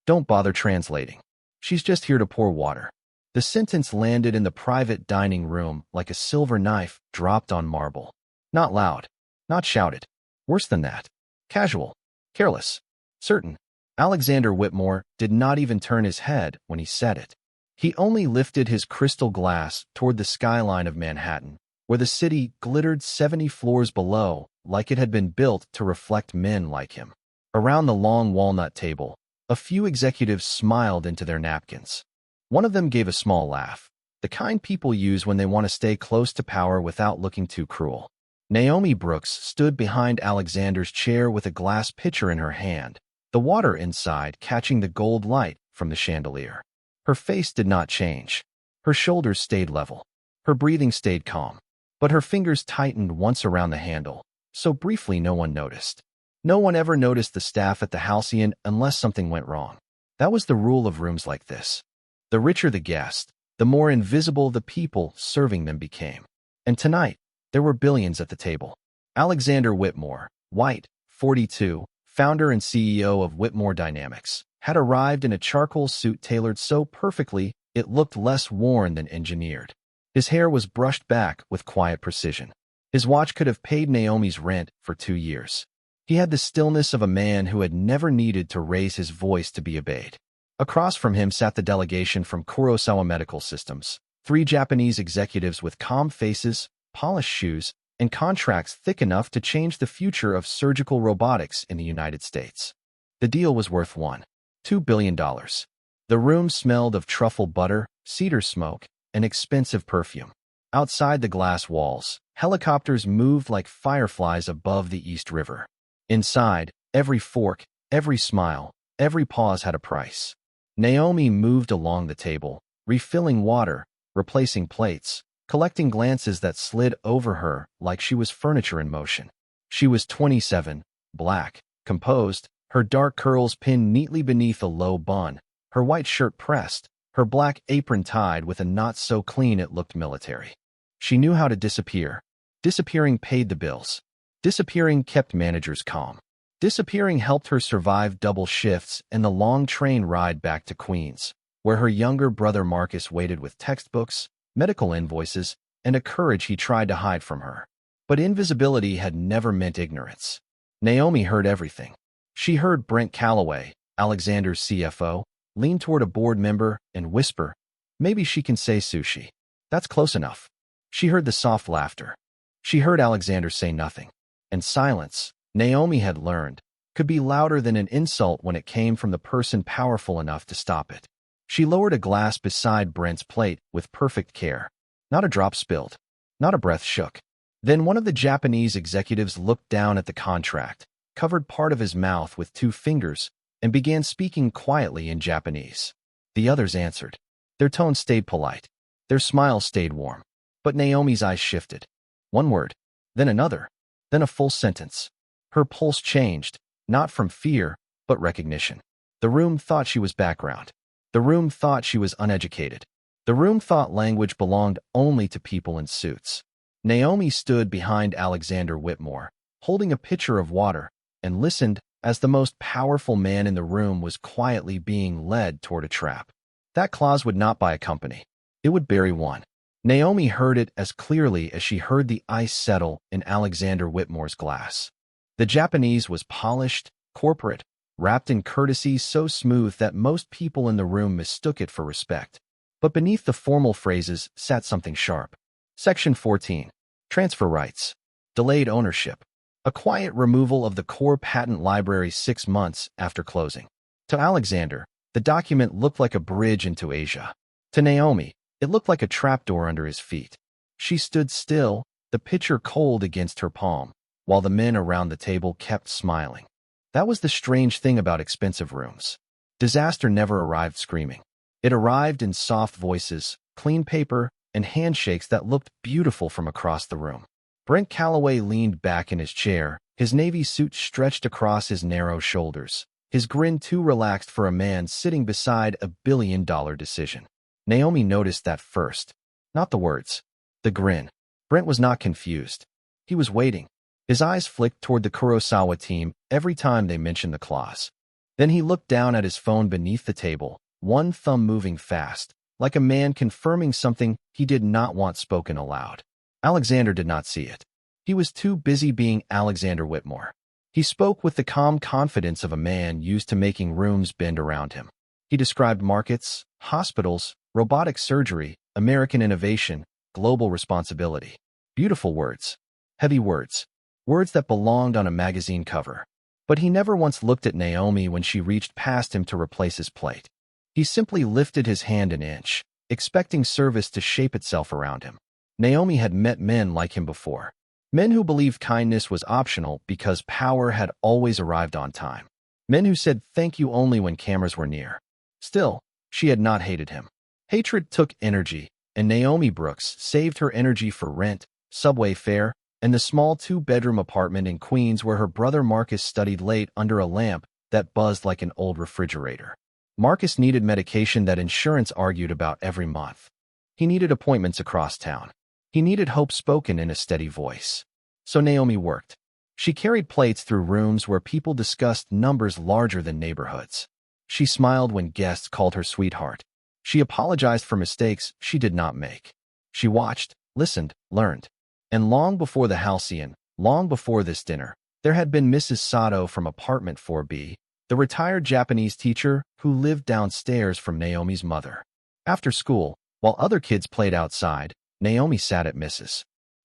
Don't bother translating. She's just here to pour water. The sentence landed in the private dining room like a silver knife dropped on marble. Not loud. Not shouted. Worse than that. Casual. Careless. Certain. Alexander Whitmore did not even turn his head when he said it. He only lifted his crystal glass toward the skyline of Manhattan, where the city glittered 70 floors below like it had been built to reflect men like him. Around the long walnut table, a few executives smiled into their napkins. One of them gave a small laugh, the kind people use when they want to stay close to power without looking too cruel. Naomi Brooks stood behind Alexander's chair with a glass pitcher in her hand, the water inside catching the gold light from the chandelier. Her face did not change. Her shoulders stayed level. Her breathing stayed calm. But her fingers tightened once around the handle, so briefly no one noticed. No one ever noticed the staff at the Halcyon unless something went wrong. That was the rule of rooms like this. The richer the guest, the more invisible the people serving them became. And tonight, there were billions at the table. Alexander Whitmore, white, 42, founder and CEO of Whitmore Dynamics, had arrived in a charcoal suit tailored so perfectly it looked less worn than engineered. His hair was brushed back with quiet precision. His watch could have paid Naomi's rent for 2 years. He had the stillness of a man who had never needed to raise his voice to be obeyed. Across from him sat the delegation from Kurosawa Medical Systems, 3 Japanese executives with calm faces, polished shoes, and contracts thick enough to change the future of surgical robotics in the United States. The deal was worth $2 billion. The room smelled of truffle butter, cedar smoke, and expensive perfume. Outside the glass walls, helicopters moved like fireflies above the East River. Inside, every fork, every smile, every pause had a price. Naomi moved along the table, refilling water, replacing plates, collecting glances that slid over her like she was furniture in motion. She was 27, black, composed, her dark curls pinned neatly beneath a low bun, her white shirt pressed, her black apron tied with a knot so clean it looked military. She knew how to disappear. Disappearing paid the bills. Disappearing kept managers calm. Disappearing helped her survive double shifts and the long train ride back to Queens, where her younger brother Marcus waited with textbooks, medical invoices, and a courage he tried to hide from her. But invisibility had never meant ignorance. Naomi heard everything. She heard Brent Calloway, Alexander's CFO, lean toward a board member and whisper, "Maybe she can say sushi. That's close enough." She heard the soft laughter. She heard Alexander say nothing. And silence, Naomi had learned, could be louder than an insult when it came from the person powerful enough to stop it. She lowered a glass beside Brent's plate with perfect care. Not a drop spilled. Not a breath shook. Then one of the Japanese executives looked down at the contract, covered part of his mouth with 2 fingers, and began speaking quietly in Japanese. The others answered. Their tone stayed polite. Their smiles stayed warm. But Naomi's eyes shifted. One word, then another, then a full sentence. Her pulse changed, not from fear, but recognition. The room thought she was background. The room thought she was uneducated. The room thought language belonged only to people in suits. Naomi stood behind Alexander Whitmore, holding a pitcher of water, and listened as the most powerful man in the room was quietly being led toward a trap. That clause would not buy a company. It would bury one. Naomi heard it as clearly as she heard the ice settle in Alexander Whitmore's glass. The Japanese was polished, corporate, wrapped in courtesy so smooth that most people in the room mistook it for respect. But beneath the formal phrases sat something sharp. Section 14. Transfer rights. Delayed ownership. A quiet removal of the core patent library 6 months after closing. To Alexander, the document looked like a bridge into Asia. To Naomi, it looked like a trapdoor under his feet. She stood still, the pitcher cold against her palm, while the men around the table kept smiling. That was the strange thing about expensive rooms. Disaster never arrived screaming. It arrived in soft voices, clean paper, and handshakes that looked beautiful from across the room. Brent Calloway leaned back in his chair, his navy suit stretched across his narrow shoulders, his grin too relaxed for a man sitting beside a billion-dollar decision. Naomi noticed that first. Not the words. The grin. Brent was not confused. He was waiting. His eyes flicked toward the Kurosawa team every time they mentioned the clause. Then he looked down at his phone beneath the table, one thumb moving fast, like a man confirming something he did not want spoken aloud. Alexander did not see it. He was too busy being Alexander Whitmore. He spoke with the calm confidence of a man used to making rooms bend around him. He described markets, hospitals, robotic surgery, American innovation, global responsibility. Beautiful words. Heavy words. Words that belonged on a magazine cover. But he never once looked at Naomi when she reached past him to replace his plate. He simply lifted his hand an inch, expecting service to shape itself around him. Naomi had met men like him before. Men who believed kindness was optional because power had always arrived on time. Men who said thank you only when cameras were near. Still, she had not hated him. Hatred took energy, and Naomi Brooks saved her energy for rent, subway fare, and the small two-bedroom apartment in Queens where her brother Marcus studied late under a lamp that buzzed like an old refrigerator. Marcus needed medication that insurance argued about every month. He needed appointments across town. He needed hope spoken in a steady voice. So Naomi worked. She carried plates through rooms where people discussed numbers larger than neighborhoods. She smiled when guests called her sweetheart. She apologized for mistakes she did not make. She watched, listened, learned. And long before the halcyon, long before this dinner, there had been Mrs. Sato from apartment 4B, the retired Japanese teacher who lived downstairs from Naomi's mother. After school, while other kids played outside, Naomi sat at Mrs.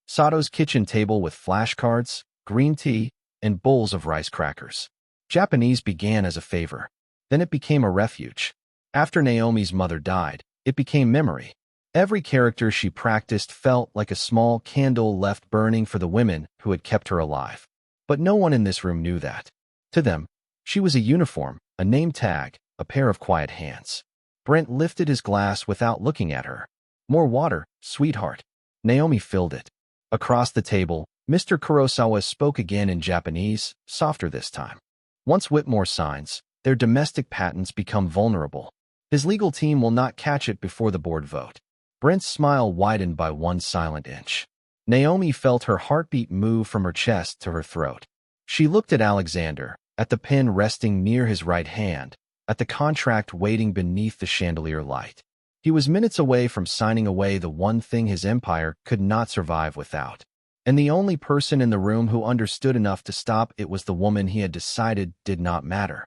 Sato's kitchen table with flashcards, green tea, and bowls of rice crackers. Japanese began as a favor. Then it became a refuge. After Naomi's mother died, it became memory. Every character she practiced felt like a small candle left burning for the women who had kept her alive. But no one in this room knew that. To them, she was a uniform, a name tag, a pair of quiet hands. Brent lifted his glass without looking at her. More water, sweetheart. Naomi filled it. Across the table, Mr. Kurosawa spoke again in Japanese, softer this time. Once Whitmore signs, their domestic patents become vulnerable. His legal team will not catch it before the board vote. Brent's smile widened by one silent inch. Naomi felt her heartbeat move from her chest to her throat. She looked at Alexander, at the pen resting near his right hand, at the contract waiting beneath the chandelier light. He was minutes away from signing away the one thing his empire could not survive without. And the only person in the room who understood enough to stop it was the woman he had decided did not matter.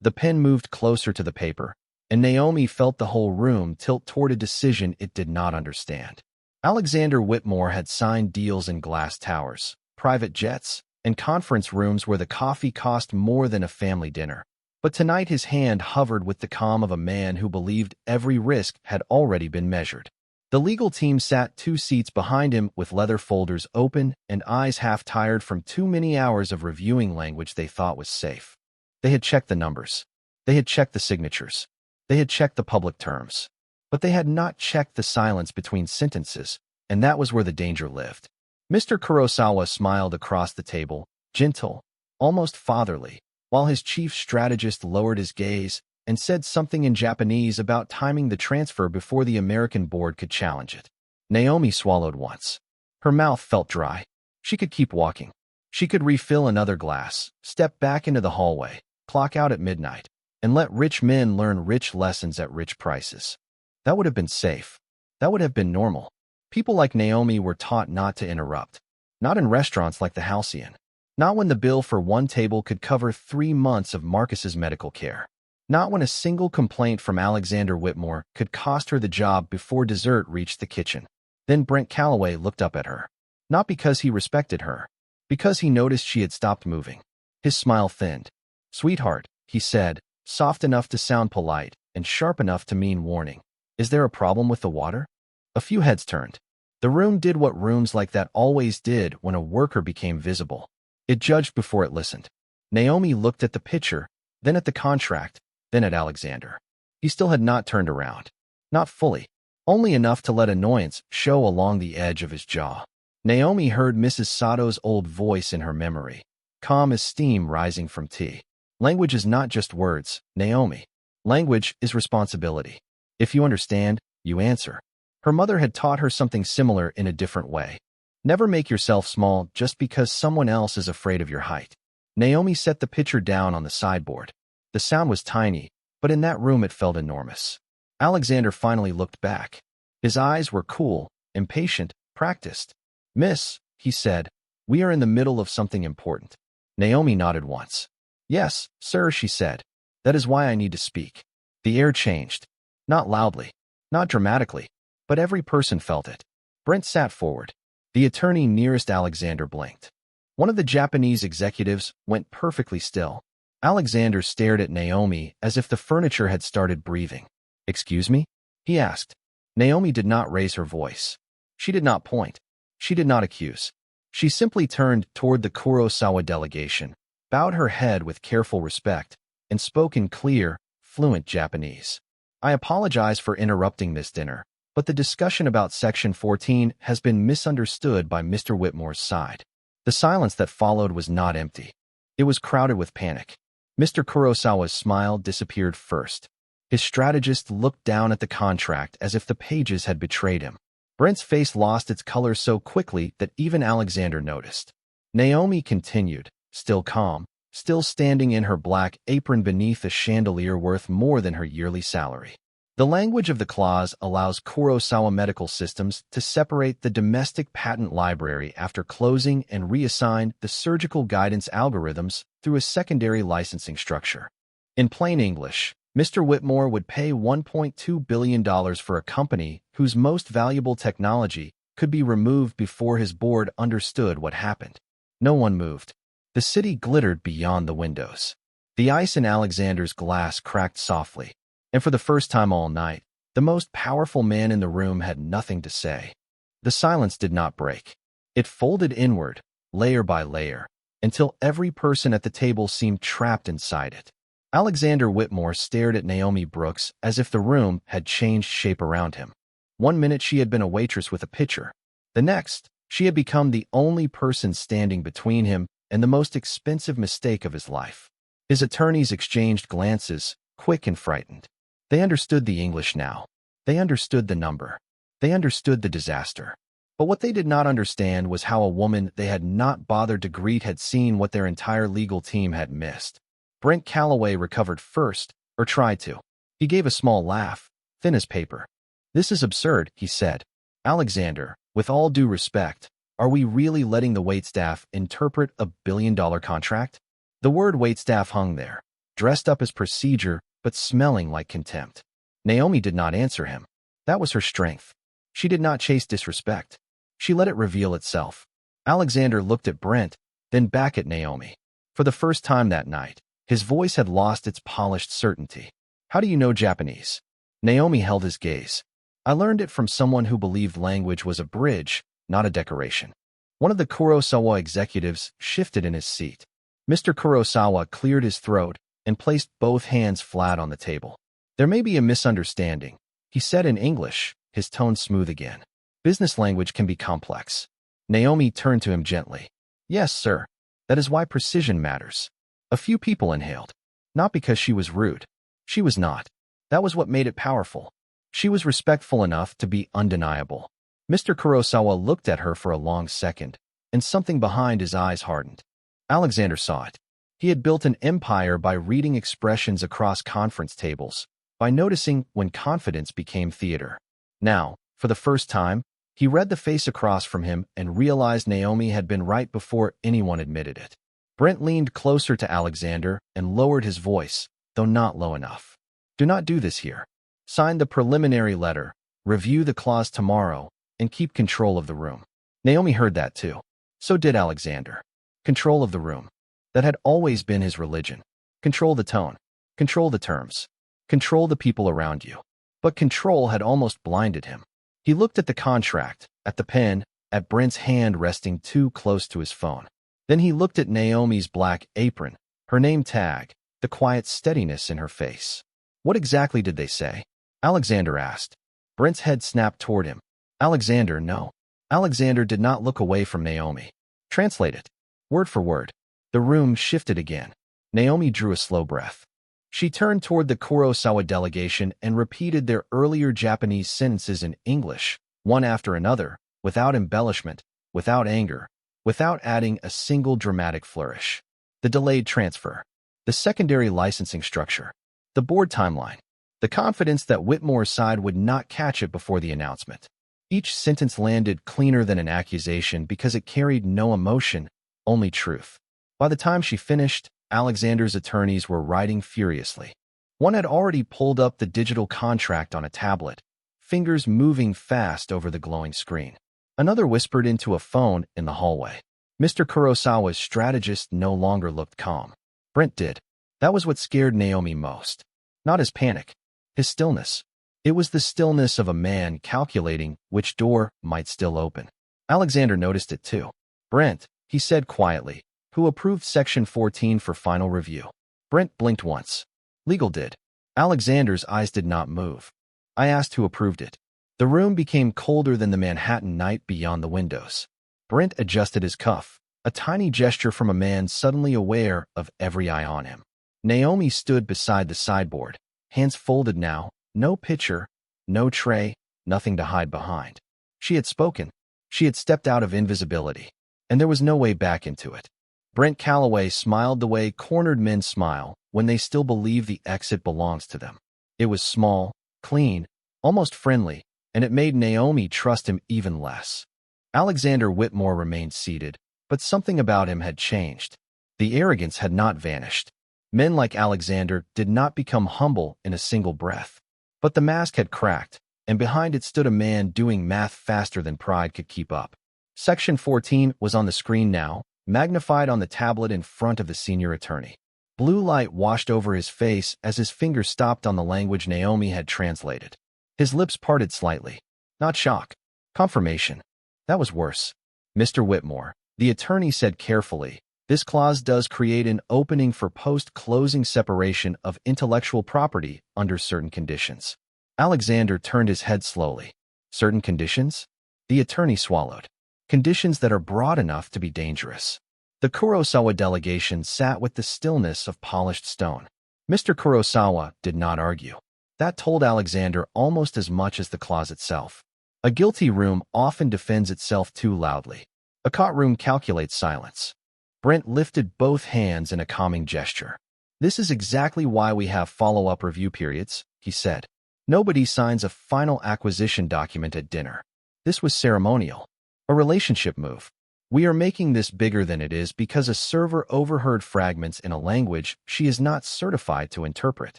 The pen moved closer to the paper, and Naomi felt the whole room tilt toward a decision it did not understand. Alexander Whitmore had signed deals in glass towers, private jets, and conference rooms where the coffee cost more than a family dinner. But tonight his hand hovered with the calm of a man who believed every risk had already been measured. The legal team sat 2 seats behind him with leather folders open and eyes half tired from too many hours of reviewing language they thought was safe. They had checked the numbers. They had checked the signatures. They had checked the public terms. But they had not checked the silence between sentences, and that was where the danger lived. Mr. Kurosawa smiled across the table, gentle, almost fatherly, while his chief strategist lowered his gaze and said something in Japanese about timing the transfer before the American board could challenge it. Naomi swallowed once. Her mouth felt dry. She could keep walking. She could refill another glass, step back into the hallway, clock out at midnight, and let rich men learn rich lessons at rich prices. That would have been safe. That would have been normal. People like Naomi were taught not to interrupt. Not in restaurants like the Halcyon. Not when the bill for one table could cover 3 months of Marcus's medical care. Not when a single complaint from Alexander Whitmore could cost her the job before dessert reached the kitchen. Then Brent Calloway looked up at her. Not because he respected her. Because he noticed she had stopped moving. His smile thinned. "Sweetheart," he said, soft enough to sound polite and sharp enough to mean warning. "Is there a problem with the water?" A few heads turned. The room did what rooms like that always did when a worker became visible. It judged before it listened. Naomi looked at the pitcher, then at the contract, then at Alexander. He still had not turned around. Not fully. Only enough to let annoyance show along the edge of his jaw. Naomi heard Mrs. Sato's old voice in her memory, calm as steam rising from tea. Language is not just words, Naomi. Language is responsibility. If you understand, you answer. Her mother had taught her something similar in a different way. Never make yourself small just because someone else is afraid of your height. Naomi set the pitcher down on the sideboard. The sound was tiny, but in that room it felt enormous. Alexander finally looked back. His eyes were cool, impatient, practiced. "Miss," he said, "we are in the middle of something important." Naomi nodded once. "Yes, sir," she said. "That is why I need to speak." The air changed. Not loudly, not dramatically, but every person felt it. Brent sat forward. The attorney nearest Alexander blinked. One of the Japanese executives went perfectly still. Alexander stared at Naomi as if the furniture had started breathing. "Excuse me?" he asked. Naomi did not raise her voice. She did not point. She did not accuse. She simply turned toward the Kurosawa delegation, bowed her head with careful respect, and spoke in clear, fluent Japanese. "I apologize for interrupting this dinner, but the discussion about Section 14 has been misunderstood by Mr. Whitmore's side." The silence that followed was not empty. It was crowded with panic. Mr. Kurosawa's smile disappeared first. His strategist looked down at the contract as if the pages had betrayed him. Brent's face lost its color so quickly that even Alexander noticed. Naomi continued, still calm, still standing in her black apron beneath a chandelier worth more than her yearly salary. The language of the clause allows Kurosawa Medical Systems to separate the domestic patent library after closing and reassign the surgical guidance algorithms through a secondary licensing structure. In plain English, Mr. Whitmore would pay $1.2 billion for a company whose most valuable technology could be removed before his board understood what happened. No one moved. The city glittered beyond the windows. The ice in Alexander's glass cracked softly, and for the first time all night, the most powerful man in the room had nothing to say. The silence did not break. It folded inward, layer by layer, until every person at the table seemed trapped inside it. Alexander Whitmore stared at Naomi Brooks as if the room had changed shape around him. One minute she had been a waitress with a pitcher. The next, she had become the only person standing between him and the most expensive mistake of his life. His attorneys exchanged glances, quick and frightened. They understood the English now. They understood the number. They understood the disaster. But what they did not understand was how a woman they had not bothered to greet had seen what their entire legal team had missed. Brent Calloway recovered first, or tried to. He gave a small laugh, thin as paper. "This is absurd," he said. "Alexander, with all due respect, are we really letting the waitstaff interpret a billion-dollar contract?" The word waitstaff hung there, dressed up as procedure, but smelling like contempt. Naomi did not answer him. That was her strength. She did not chase disrespect. She let it reveal itself. Alexander looked at Brent, then back at Naomi. For the first time that night, his voice had lost its polished certainty. "How do you know Japanese?" Naomi held his gaze. "I learned it from someone who believed language was a bridge, not a decoration." One of the Kurosawa executives shifted in his seat. Mr. Kurosawa cleared his throat and placed both hands flat on the table. "There may be a misunderstanding," he said in English, his tone smooth again. "Business language can be complex." Naomi turned to him gently. "Yes, sir. That is why precision matters." A few people inhaled. Not because she was rude. She was not. That was what made it powerful. She was respectful enough to be undeniable. Mr. Kurosawa looked at her for a long second, and something behind his eyes hardened. Alexander saw it. He had built an empire by reading expressions across conference tables, by noticing when confidence became theater. Now, for the first time, he read the face across from him and realized Naomi had been right before anyone admitted it. Brent leaned closer to Alexander and lowered his voice, though not low enough. "Do not do this here. Sign the preliminary letter, review the clause tomorrow, and keep control of the room." Naomi heard that too. So did Alexander. Control of the room. That had always been his religion. Control the tone. Control the terms. Control the people around you. But control had almost blinded him. He looked at the contract, at the pen, at Brent's hand resting too close to his phone. Then he looked at Naomi's black apron, her name tag, the quiet steadiness in her face. "What exactly did they say?" Alexander asked. Brent's head snapped toward him. "Alexander, no." Alexander did not look away from Naomi. "Translate it. Word for word." The room shifted again. Naomi drew a slow breath. She turned toward the Kurosawa delegation and repeated their earlier Japanese sentences in English, one after another, without embellishment, without anger, without adding a single dramatic flourish. The delayed transfer. The secondary licensing structure. The board timeline. The confidence that Whitmore's side would not catch it before the announcement. Each sentence landed cleaner than an accusation because it carried no emotion, only truth. By the time she finished, Alexander's attorneys were writing furiously. One had already pulled up the digital contract on a tablet, fingers moving fast over the glowing screen. Another whispered into a phone in the hallway. Mr. Kurosawa's strategist no longer looked calm. Brent did. That was what scared Naomi most. Not his panic, his stillness. It was the stillness of a man calculating which door might still open. Alexander noticed it too. Brent, he said quietly, who approved Section 14 for final review. Brent blinked once. Legal did. Alexander's eyes did not move. I asked who approved it. The room became colder than the Manhattan night beyond the windows. Brent adjusted his cuff, a tiny gesture from a man suddenly aware of every eye on him. Naomi stood beside the sideboard, hands folded now, no pitcher, no tray, nothing to hide behind. She had spoken. She had stepped out of invisibility, and there was no way back into it. Brent Calloway smiled the way cornered men smile when they still believe the exit belongs to them. It was small, clean, almost friendly, and it made Naomi trust him even less. Alexander Whitmore remained seated, but something about him had changed. The arrogance had not vanished. Men like Alexander did not become humble in a single breath. But the mask had cracked, and behind it stood a man doing math faster than pride could keep up. Section 14 was on the screen now, magnified on the tablet in front of the senior attorney. Blue light washed over his face as his fingers stopped on the language Naomi had translated. His lips parted slightly. Not shock. Confirmation. That was worse. Mr. Whitmore, the attorney said carefully, this clause does create an opening for post-closing separation of intellectual property under certain conditions. Alexander turned his head slowly. Certain conditions? The attorney swallowed. Conditions that are broad enough to be dangerous. The Kurosawa delegation sat with the stillness of polished stone. Mr. Kurosawa did not argue. That told Alexander almost as much as the clause itself. A guilty room often defends itself too loudly. A caught room calculates silence. Brent lifted both hands in a calming gesture. This is exactly why we have follow-up review periods, he said. Nobody signs a final acquisition document at dinner. This was ceremonial. A relationship move. We are making this bigger than it is because a server overheard fragments in a language she is not certified to interpret.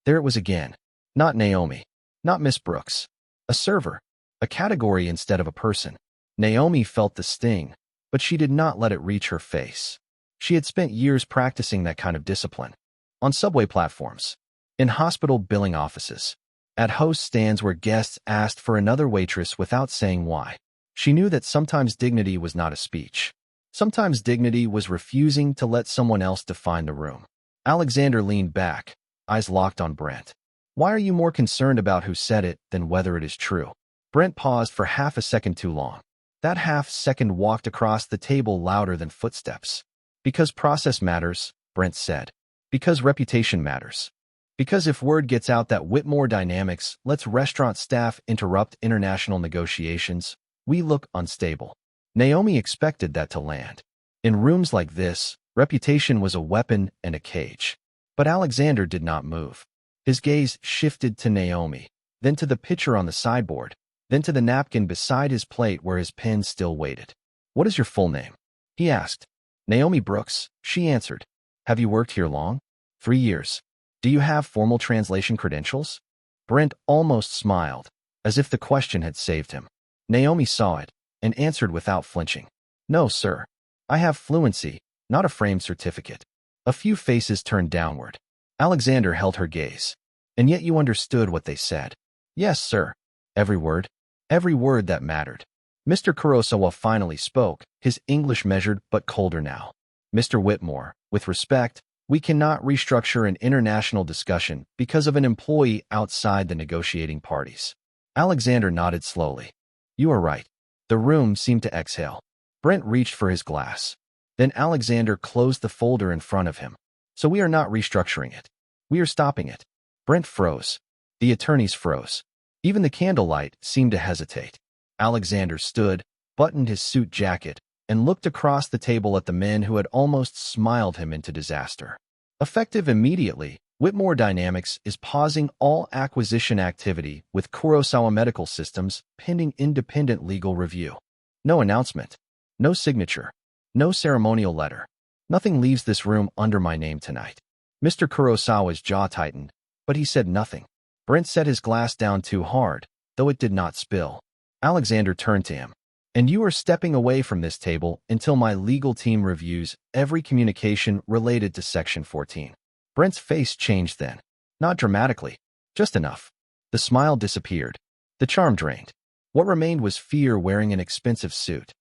There it was again. Not Naomi. Not Miss Brooks. A server. A category instead of a person. Naomi felt the sting, but she did not let it reach her face. She had spent years practicing that kind of discipline. On subway platforms. In hospital billing offices. At host stands where guests asked for another waitress without saying why. She knew that sometimes dignity was not a speech. Sometimes dignity was refusing to let someone else define the room. Alexander leaned back, eyes locked on Brent. Why are you more concerned about who said it than whether it is true? Brent paused for half a second too long. That half second walked across the table louder than footsteps. Because process matters, Brent said. Because reputation matters. Because if word gets out that Whitmore Dynamics lets restaurant staff interrupt international negotiations, we look unstable. Naomi expected that to land. In rooms like this, reputation was a weapon and a cage. But Alexander did not move. His gaze shifted to Naomi, then to the pitcher on the sideboard, then to the napkin beside his plate where his pen still waited. What is your full name? He asked. Naomi Brooks, she answered. Have you worked here long? 3 years. Do you have formal translation credentials? Brent almost smiled, as if the question had saved him. Naomi saw it, and answered without flinching. No, sir. I have fluency, not a framed certificate. A few faces turned downward. Alexander held her gaze. And yet you understood what they said. Yes, sir. Every word. Every word that mattered. Mr. Kurosawa finally spoke, his English measured but colder now. Mr. Whitmore, with respect, we cannot restructure an international discussion because of an employee outside the negotiating parties. Alexander nodded slowly. You are right. The room seemed to exhale. Brent reached for his glass. Then Alexander closed the folder in front of him. So we are not restructuring it. We are stopping it. Brent froze. The attorneys froze. Even the candlelight seemed to hesitate. Alexander stood, buttoned his suit jacket, and looked across the table at the men who had almost smiled him into disaster. Effective immediately, Whitmore Dynamics is pausing all acquisition activity with Kurosawa Medical Systems pending independent legal review. No announcement. No signature. No ceremonial letter. Nothing leaves this room under my name tonight. Mr. Kurosawa's jaw tightened, but he said nothing. Brent set his glass down too hard, though it did not spill. Alexander turned to him. And you are stepping away from this table until my legal team reviews every communication related to Section 14. Brent's face changed then. Not dramatically, just enough. The smile disappeared. The charm drained. What remained was fear wearing an expensive suit.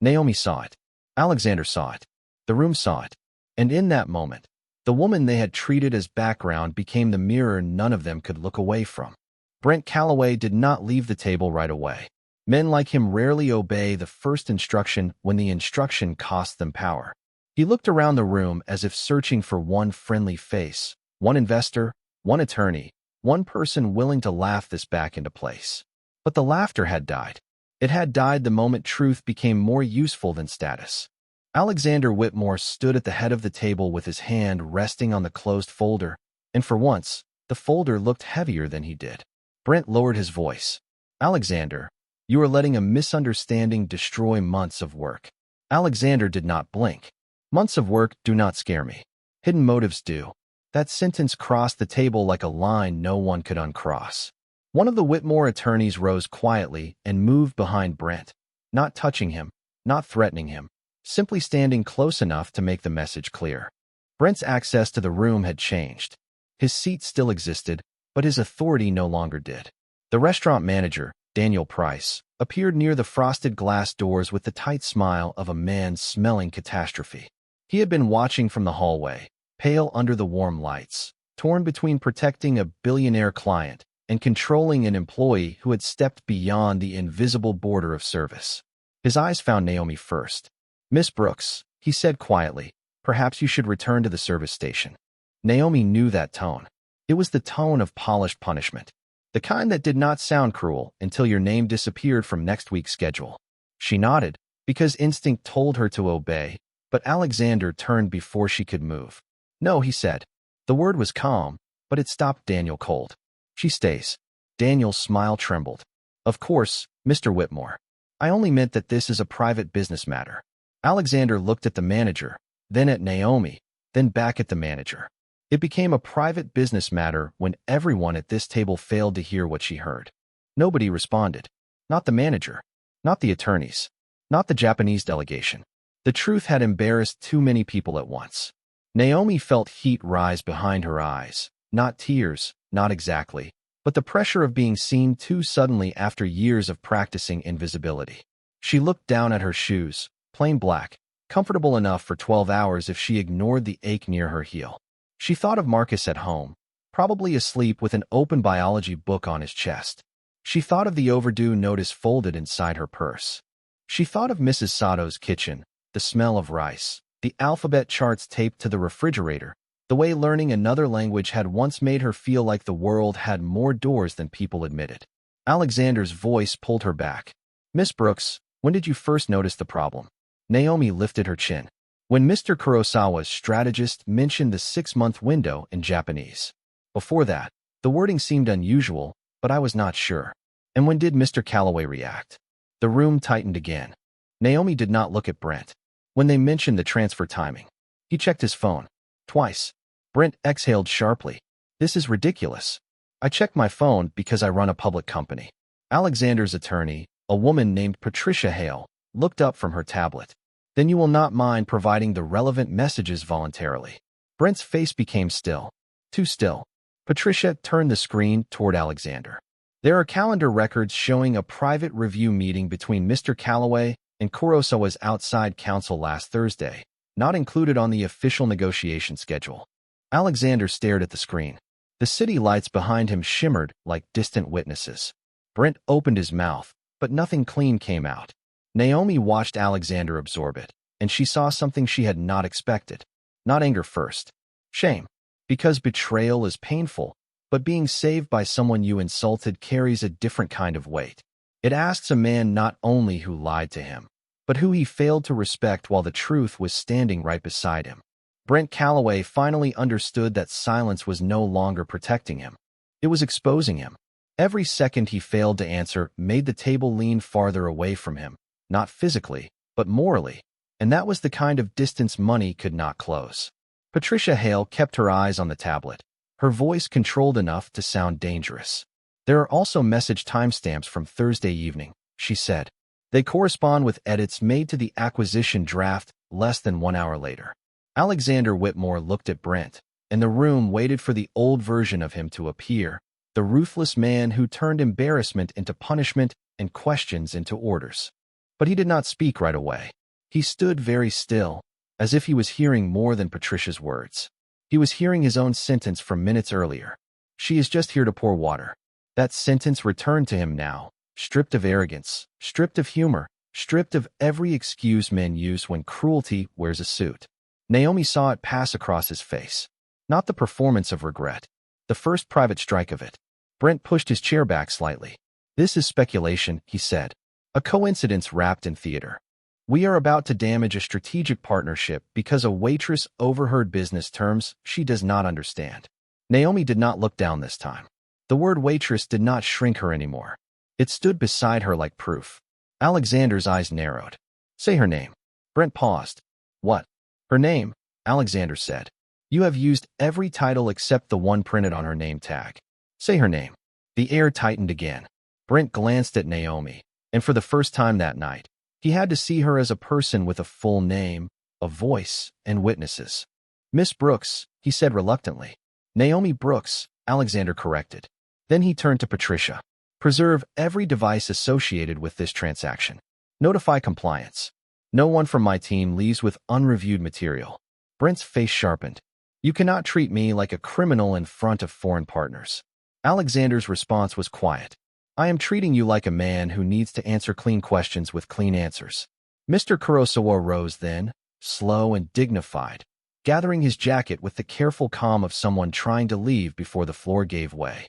Naomi saw it. Alexander saw it. The room saw it. And in that moment, the woman they had treated as background became the mirror none of them could look away from. Brent Calloway did not leave the table right away. Men like him rarely obey the first instruction when the instruction costs them power. He looked around the room as if searching for one friendly face, one investor, one attorney, one person willing to laugh this back into place. But the laughter had died. It had died the moment truth became more useful than status. Alexander Whitmore stood at the head of the table with his hand resting on the closed folder, and for once, the folder looked heavier than he did. Brent lowered his voice. Alexander, you are letting a misunderstanding destroy months of work. Alexander did not blink. Months of work do not scare me. Hidden motives do. That sentence crossed the table like a line no one could uncross. One of the Whitmore attorneys rose quietly and moved behind Brent, not touching him, not threatening him, simply standing close enough to make the message clear. Brent's access to the room had changed. His seat still existed, but his authority no longer did. The restaurant manager, Daniel Price, appeared near the frosted glass doors with the tight smile of a man smelling catastrophe. He had been watching from the hallway, pale under the warm lights, torn between protecting a billionaire client and controlling an employee who had stepped beyond the invisible border of service. His eyes found Naomi first. Miss Brooks, he said quietly, perhaps you should return to the service station. Naomi knew that tone. It was the tone of polished punishment. The kind that did not sound cruel until your name disappeared from next week's schedule. She nodded, because instinct told her to obey, but Alexander turned before she could move. No, he said. The word was calm, but it stopped Daniel cold. She stays. Daniel's smile trembled. Of course, Mr. Whitmore. I only meant that this is a private business matter. Alexander looked at the manager, then at Naomi, then back at the manager. It became a private business matter when everyone at this table failed to hear what she heard. Nobody responded. Not the manager. Not the attorneys. Not the Japanese delegation. The truth had embarrassed too many people at once. Naomi felt heat rise behind her eyes. Not tears, not exactly, but the pressure of being seen too suddenly after years of practicing invisibility. She looked down at her shoes, plain black, comfortable enough for 12 hours if she ignored the ache near her heel. She thought of Marcus at home, probably asleep with an open biology book on his chest. She thought of the overdue notice folded inside her purse. She thought of Mrs. Sato's kitchen, the smell of rice, the alphabet charts taped to the refrigerator, the way learning another language had once made her feel like the world had more doors than people admitted. Alexander's voice pulled her back. Miss Brooks, when did you first notice the problem? Naomi lifted her chin. When Mr. Kurosawa's strategist mentioned the 6-month window in Japanese. Before that, the wording seemed unusual, but I was not sure. And when did Mr. Calloway react? The room tightened again. Naomi did not look at Brent. When they mentioned the transfer timing, he checked his phone. Twice. Brent exhaled sharply. This is ridiculous. I check my phone because I run a public company. Alexander's attorney, a woman named Patricia Hale, looked up from her tablet. Then you will not mind providing the relevant messages voluntarily. Brent's face became still. Too still. Patricia turned the screen toward Alexander. There are calendar records showing a private review meeting between Mr. Calloway and Kurosawa's outside counsel last Thursday, not included on the official negotiation schedule. Alexander stared at the screen. The city lights behind him shimmered like distant witnesses. Brent opened his mouth, but nothing clean came out. Naomi watched Alexander absorb it, and she saw something she had not expected. Not anger first. Shame. Because betrayal is painful, but being saved by someone you insulted carries a different kind of weight. It asks a man not only who lied to him, but who he failed to respect while the truth was standing right beside him. Brent Calloway finally understood that silence was no longer protecting him. It was exposing him. Every second he failed to answer made the table lean farther away from him, not physically, but morally, and that was the kind of distance money could not close. Patricia Hale kept her eyes on the tablet, her voice controlled enough to sound dangerous. There are also message timestamps from Thursday evening, she said. They correspond with edits made to the acquisition draft less than 1 hour later. Alexander Whitmore looked at Brent, and the room waited for the old version of him to appear, the ruthless man who turned embarrassment into punishment and questions into orders. But he did not speak right away. He stood very still, as if he was hearing more than Patricia's words. He was hearing his own sentence from minutes earlier. She is just here to pour water. That sentence returned to him now, stripped of arrogance, stripped of humor, stripped of every excuse men use when cruelty wears a suit. Naomi saw it pass across his face. Not the performance of regret. The first private strike of it. Brent pushed his chair back slightly. This is speculation, he said. A coincidence wrapped in theater. We are about to damage a strategic partnership because a waitress overheard business terms she does not understand. Naomi did not look down this time. The word waitress did not shrink her anymore. It stood beside her like proof. Alexander's eyes narrowed. Say her name. Brent paused. What? Her name, Alexander said. You have used every title except the one printed on her name tag. Say her name. The air tightened again. Brent glanced at Naomi, and for the first time that night, he had to see her as a person with a full name, a voice, and witnesses. Miss Brooks, he said reluctantly. Naomi Brooks, Alexander corrected. Then he turned to Patricia. Preserve every device associated with this transaction. Notify compliance. No one from my team leaves with unreviewed material. Brent's face sharpened. You cannot treat me like a criminal in front of foreign partners. Alexander's response was quiet. I am treating you like a man who needs to answer clean questions with clean answers. Mr. Kurosawa rose then, slow and dignified, gathering his jacket with the careful calm of someone trying to leave before the floor gave way.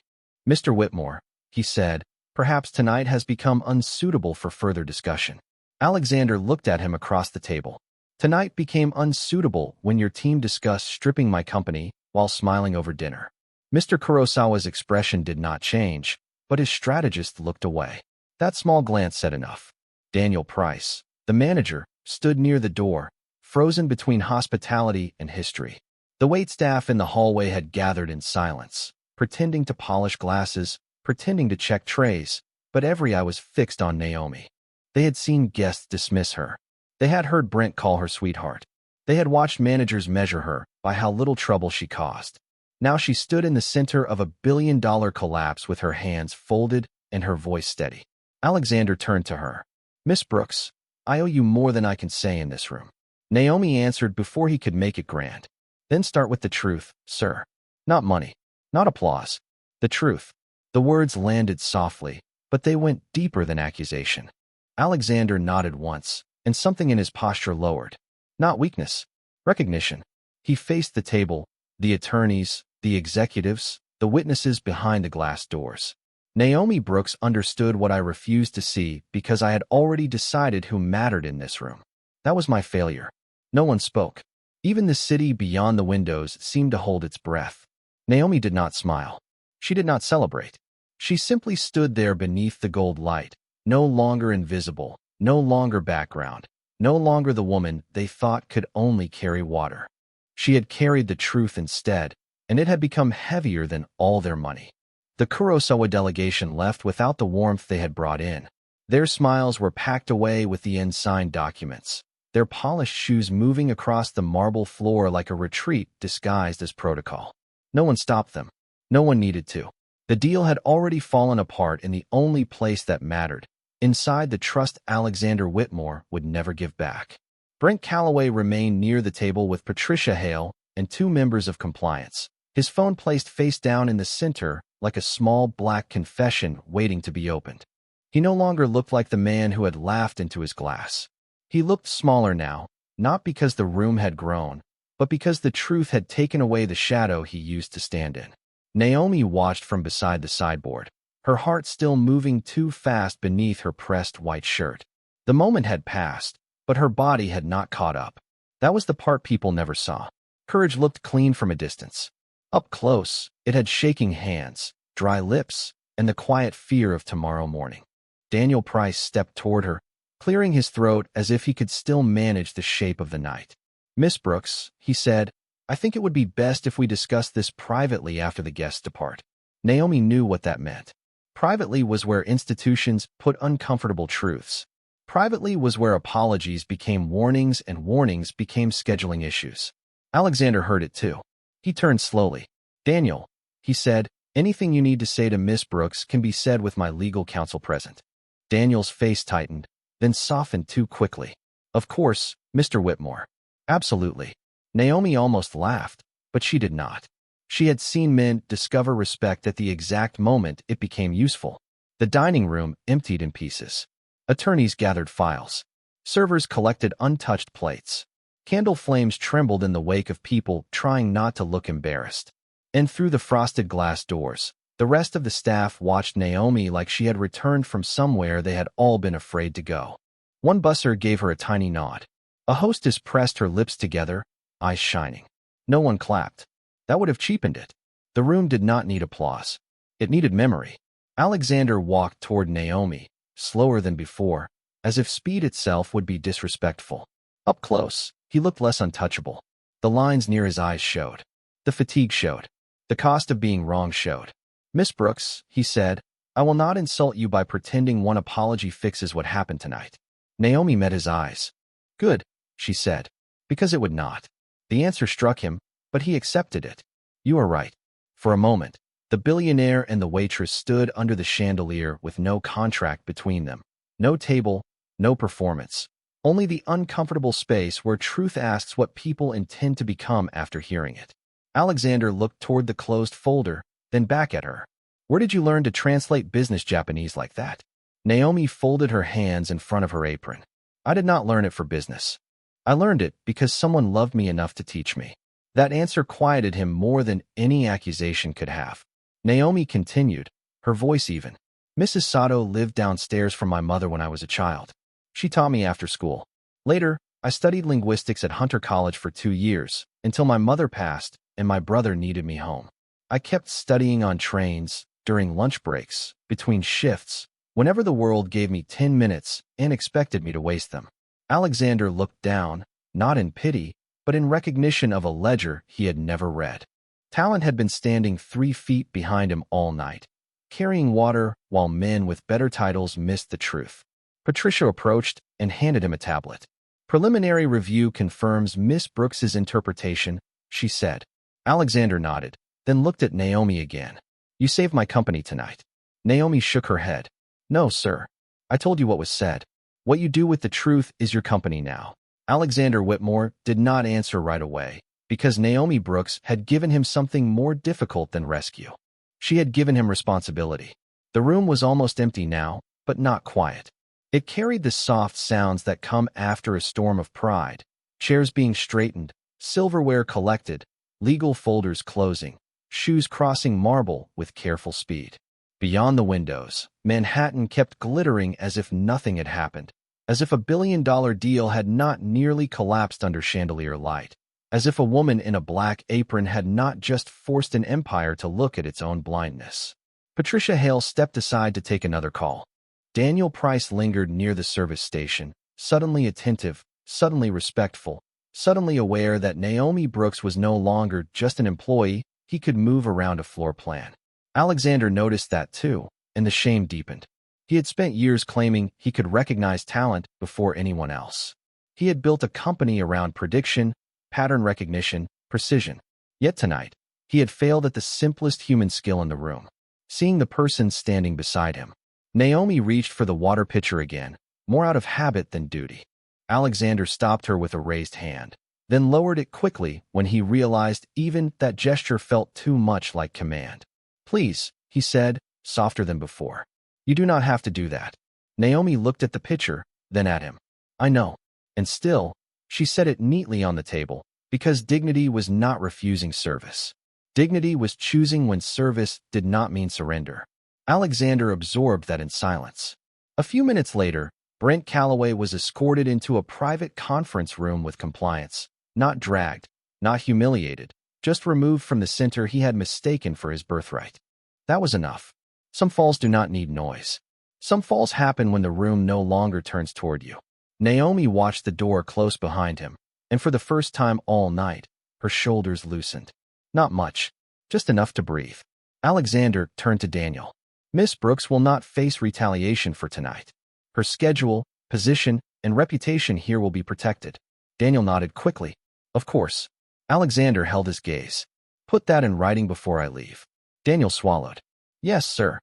Mr. Whitmore, he said, perhaps tonight has become unsuitable for further discussion. Alexander looked at him across the table. Tonight became unsuitable when your team discussed stripping my company while smiling over dinner. Mr. Kurosawa's expression did not change, but his strategist looked away. That small glance said enough. Daniel Price, the manager, stood near the door, frozen between hospitality and history. The waitstaff in the hallway had gathered in silence, pretending to polish glasses, pretending to check trays, but every eye was fixed on Naomi. They had seen guests dismiss her. They had heard Brent call her sweetheart. They had watched managers measure her by how little trouble she caused. Now she stood in the center of $1 billion collapse with her hands folded and her voice steady. Alexander turned to her. Miss Brooks, I owe you more than I can say in this room. Naomi answered before he could make it grand. Then start with the truth, sir. Not money. Not applause. The truth. The words landed softly, but they went deeper than accusation. Alexander nodded once, and something in his posture lowered. Not weakness. Recognition. He faced the table, the attorneys, the executives, the witnesses behind the glass doors. Naomi Brooks understood what I refused to see because I had already decided who mattered in this room. That was my failure. No one spoke. Even the city beyond the windows seemed to hold its breath. Naomi did not smile. She did not celebrate. She simply stood there beneath the gold light, no longer invisible, no longer background, no longer the woman they thought could only carry water. She had carried the truth instead, and it had become heavier than all their money. The Kurosawa delegation left without the warmth they had brought in. Their smiles were packed away with the unsigned documents, their polished shoes moving across the marble floor like a retreat disguised as protocol. No one stopped them. No one needed to. The deal had already fallen apart in the only place that mattered, inside the trust Alexander Whitmore would never give back. Brent Calloway remained near the table with Patricia Hale and 2 members of compliance, his phone placed face down in the center like a small black confession waiting to be opened. He no longer looked like the man who had laughed into his glass. He looked smaller now, not because the room had grown, but because the truth had taken away the shadow he used to stand in. Naomi watched from beside the sideboard, her heart still moving too fast beneath her pressed white shirt. The moment had passed, but her body had not caught up. That was the part people never saw. Courage looked clean from a distance. Up close, it had shaking hands, dry lips, and the quiet fear of tomorrow morning. Daniel Price stepped toward her, clearing his throat as if he could still manage the shape of the night. "Miss Brooks," he said, "I think it would be best if we discuss this privately after the guests depart." Naomi knew what that meant. Privately was where institutions put uncomfortable truths. Privately was where apologies became warnings and warnings became scheduling issues. Alexander heard it too. He turned slowly. "Daniel," he said, "anything you need to say to Miss Brooks can be said with my legal counsel present." Daniel's face tightened, then softened too quickly. "Of course, Mr. Whitmore. Absolutely." Naomi almost laughed, but she did not. She had seen men discover respect at the exact moment it became useful. The dining room emptied in pieces. Attorneys gathered files. Servers collected untouched plates. Candle flames trembled in the wake of people trying not to look embarrassed. And through the frosted glass doors, the rest of the staff watched Naomi like she had returned from somewhere they had all been afraid to go. One busser gave her a tiny nod. A hostess pressed her lips together, eyes shining. No one clapped. That would have cheapened it. The room did not need applause. It needed memory. Alexander walked toward Naomi, slower than before, as if speed itself would be disrespectful. Up close, he looked less untouchable. The lines near his eyes showed. The fatigue showed. The cost of being wrong showed. "Miss Brooks," he said, "I will not insult you by pretending one apology fixes what happened tonight." Naomi met his eyes. "Good," she said, "because it would not." The answer struck him, but he accepted it. "You are right." For a moment, the billionaire and the waitress stood under the chandelier with no contract between them. No table, no performance. Only the uncomfortable space where truth asks what people intend to become after hearing it. Alexander looked toward the closed folder, then back at her. "Where did you learn to translate business Japanese like that?" Naomi folded her hands in front of her apron. "I did not learn it for business. I learned it because someone loved me enough to teach me." That answer quieted him more than any accusation could have. Naomi continued, her voice even. "Mrs. Sato lived downstairs from my mother when I was a child. She taught me after school. Later, I studied linguistics at Hunter College for 2 years, until my mother passed and my brother needed me home. I kept studying on trains, during lunch breaks, between shifts, whenever the world gave me 10 minutes and expected me to waste them." Alexander looked down, not in pity, but in recognition of a ledger he had never read. Talent had been standing 3 feet behind him all night, carrying water while men with better titles missed the truth. Patricia approached and handed him a tablet. "Preliminary review confirms Miss Brooks's interpretation," she said. Alexander nodded, then looked at Naomi again. "You saved my company tonight." Naomi shook her head. "No, sir. I told you what was said. What you do with the truth is your company now." Alexander Whitmore did not answer right away, because Naomi Brooks had given him something more difficult than rescue. She had given him responsibility. The room was almost empty now, but not quiet. It carried the soft sounds that come after a storm of pride. Chairs being straightened, silverware collected, legal folders closing, shoes crossing marble with careful speed. Beyond the windows, Manhattan kept glittering as if nothing had happened, as if a billion-dollar deal had not nearly collapsed under chandelier light, as if a woman in a black apron had not just forced an empire to look at its own blindness. Patricia Hale stepped aside to take another call. Daniel Price lingered near the service station, suddenly attentive, suddenly respectful, suddenly aware that Naomi Brooks was no longer just an employee. He could move around a floor plan. Alexander noticed that too, and the shame deepened. He had spent years claiming he could recognize talent before anyone else. He had built a company around prediction, pattern recognition, precision. Yet tonight, he had failed at the simplest human skill in the room, seeing the person standing beside him. Naomi reached for the water pitcher again, more out of habit than duty. Alexander stopped her with a raised hand, then lowered it quickly when he realized even that gesture felt too much like command. "Please," he said, softer than before. "You do not have to do that." Naomi looked at the pitcher, then at him. "I know." And still, she set it neatly on the table, because dignity was not refusing service. Dignity was choosing when service did not mean surrender. Alexander absorbed that in silence. A few minutes later, Brent Calloway was escorted into a private conference room with compliance, not dragged, not humiliated, just removed from the center he had mistaken for his birthright. That was enough. Some falls do not need noise. Some falls happen when the room no longer turns toward you. Naomi watched the door close behind him, and for the first time all night, her shoulders loosened. Not much, just enough to breathe. Alexander turned to Daniel. Miss Brooks will not face retaliation for tonight. Her schedule, position, and reputation here will be protected. Daniel nodded quickly. Of course. Alexander held his gaze. Put that in writing before I leave. Daniel swallowed. Yes, sir.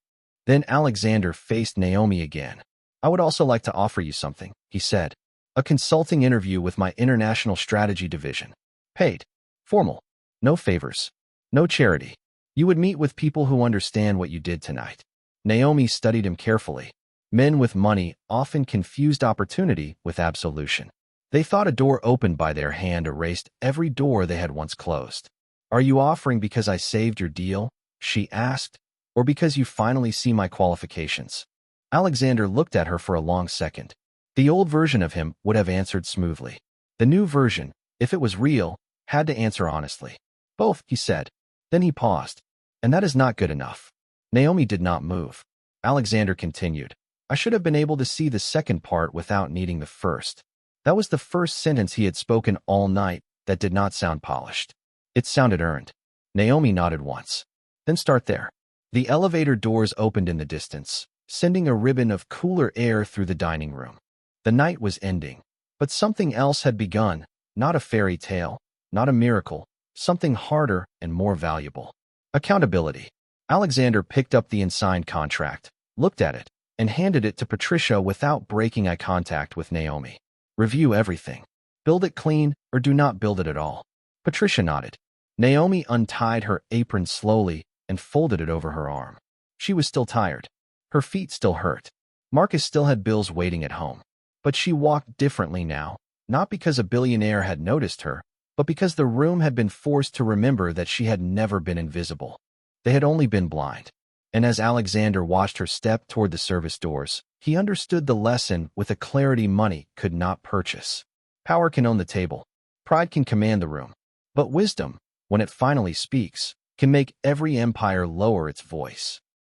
Then Alexander faced Naomi again. I would also like to offer you something, he said. A consulting interview with my international strategy division. Paid. Formal. No favors. No charity. You would meet with people who understand what you did tonight. Naomi studied him carefully. Men with money often confused opportunity with absolution. They thought a door opened by their hand erased every door they had once closed. Are you offering because I saved your deal? She asked. Or because you finally see my qualifications? Alexander looked at her for a long second. The old version of him would have answered smoothly. The new version, if it was real, had to answer honestly. Both, he said. Then he paused. And that is not good enough. Naomi did not move. Alexander continued. I should have been able to see the second part without needing the first. That was the first sentence he had spoken all night that did not sound polished. It sounded earned. Naomi nodded once. Then start there. The elevator doors opened in the distance, sending a ribbon of cooler air through the dining room. The night was ending, but something else had begun, not a fairy tale, not a miracle, something harder and more valuable. Accountability. Alexander picked up the unsigned contract, looked at it, and handed it to Patricia without breaking eye contact with Naomi. Review everything. Build it clean or do not build it at all. Patricia nodded. Naomi untied her apron slowly and folded it over her arm. She was still tired. Her feet still hurt. Marcus still had bills waiting at home. But she walked differently now, not because a billionaire had noticed her, but because the room had been forced to remember that she had never been invisible. They had only been blind. And as Alexander watched her step toward the service doors, he understood the lesson with a clarity money could not purchase. Power can own the table. Pride can command the room. But wisdom, when it finally speaks, can make every empire lower its voice.